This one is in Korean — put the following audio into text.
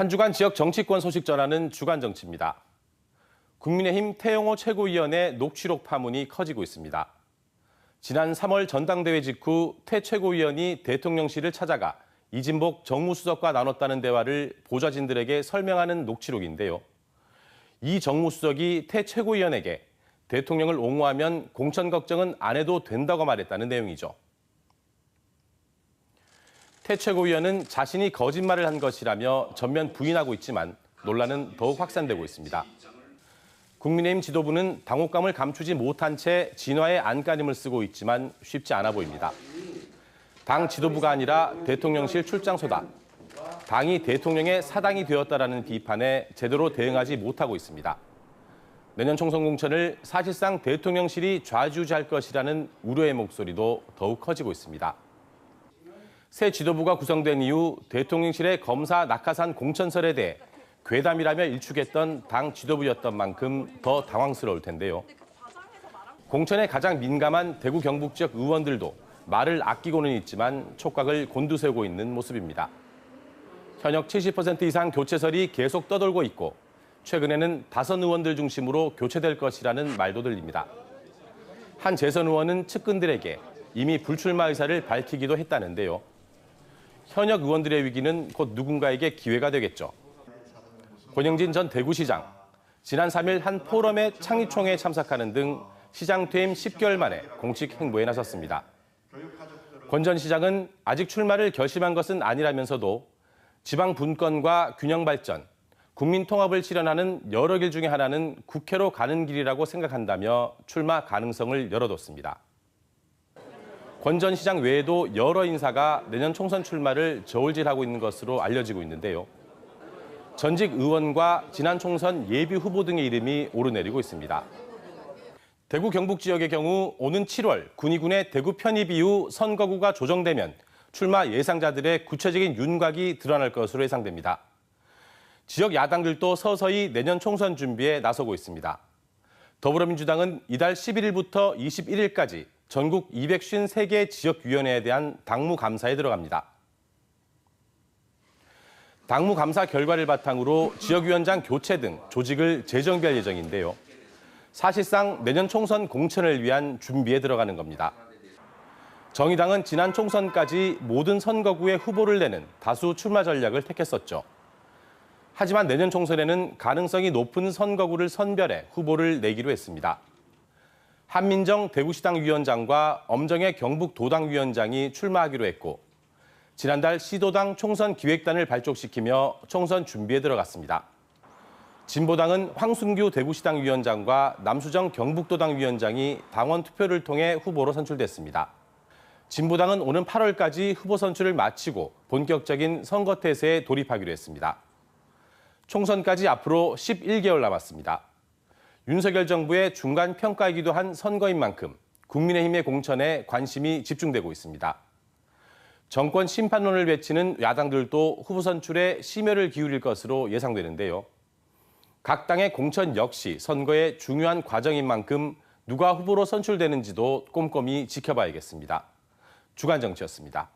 한 주간 지역 정치권 소식 전하는 주간 정치입니다. 국민의힘 태영호 최고위원의 녹취록 파문이 커지고 있습니다. 지난 3월 전당대회 직후 태 최고위원이 대통령실을 찾아가 이진복 정무수석과 나눴다는 대화를 보좌진들에게 설명하는 녹취록인데요. 이 정무수석이 태 최고위원에게 대통령을 옹호하면 공천 걱정은 안 해도 된다고 말했다는 내용이죠. 태 최고위원은 자신이 거짓말을 한 것이라며 전면 부인하고 있지만 논란은 더욱 확산되고 있습니다. 국민의힘 지도부는 당혹감을 감추지 못한 채 진화의 안간힘을 쓰고 있지만 쉽지 않아 보입니다. 당 지도부가 아니라 대통령실 출장소다. 당이 대통령의 사당이 되었다라는 비판에 제대로 대응하지 못하고 있습니다. 내년 총선 공천을 사실상 대통령실이 좌지우지할 것이라는 우려의 목소리도 더욱 커지고 있습니다. 새 지도부가 구성된 이후 대통령실의 검사 낙하산 공천설에 대해 괴담이라며 일축했던 당 지도부였던 만큼 더 당황스러울 텐데요. 공천에 가장 민감한 대구 경북 지역 의원들도 말을 아끼고는 있지만 촉각을 곤두세우고 있는 모습입니다. 현역 70% 이상 교체설이 계속 떠돌고 있고 최근에는 다선 의원들 중심으로 교체될 것이라는 말도 들립니다. 한 재선 의원은 측근들에게 이미 불출마 의사를 밝히기도 했다는데요. 현역 의원들의 위기는 곧 누군가에게 기회가 되겠죠. 권영진 전 대구시장, 지난 3일 한 포럼의 창립총회에 참석하는 등 시장 퇴임 10개월 만에 공식 행보에 나섰습니다. 권 전 시장은 아직 출마를 결심한 것은 아니라면서도 지방 분권과 균형 발전, 국민 통합을 실현하는 여러 길 중에 하나는 국회로 가는 길이라고 생각한다며 출마 가능성을 열어뒀습니다. 권 전 시장 외에도 여러 인사가 내년 총선 출마를 저울질하고 있는 것으로 알려지고 있는데요. 전직 의원과 지난 총선 예비 후보 등의 이름이 오르내리고 있습니다. 대구 경북 지역의 경우 오는 7월 군의군의 대구 편입 이후 선거구가 조정되면 출마 예상자들의 구체적인 윤곽이 드러날 것으로 예상됩니다. 지역 야당들도 서서히 내년 총선 준비에 나서고 있습니다. 더불어민주당은 이달 11일부터 21일까지 전국 253개 지역위원회에 대한 당무감사에 들어갑니다. 당무감사 결과를 바탕으로 지역위원장 교체 등 조직을 재정비할 예정인데요. 사실상 내년 총선 공천을 위한 준비에 들어가는 겁니다. 정의당은 지난 총선까지 모든 선거구에 후보를 내는 다수 출마 전략을 택했었죠. 하지만 내년 총선에는 가능성이 높은 선거구를 선별해 후보를 내기로 했습니다. 한민정 대구시당 위원장과 엄정혜 경북도당 위원장이 출마하기로 했고 지난달 시도당 총선 기획단을 발족시키며 총선 준비에 들어갔습니다. 진보당은 황순규 대구시당 위원장과 남수정 경북도당 위원장이 당원 투표를 통해 후보로 선출됐습니다. 진보당은 오는 8월까지 후보 선출을 마치고 본격적인 선거태세에 돌입하기로 했습니다. 총선까지 앞으로 11개월 남았습니다. 윤석열 정부의 중간 평가이기도 한 선거인 만큼 국민의힘의 공천에 관심이 집중되고 있습니다. 정권 심판론을 외치는 야당들도 후보 선출에 심혈을 기울일 것으로 예상되는데요. 각 당의 공천 역시 선거의 중요한 과정인 만큼 누가 후보로 선출되는지도 꼼꼼히 지켜봐야겠습니다. 주간 정치였습니다.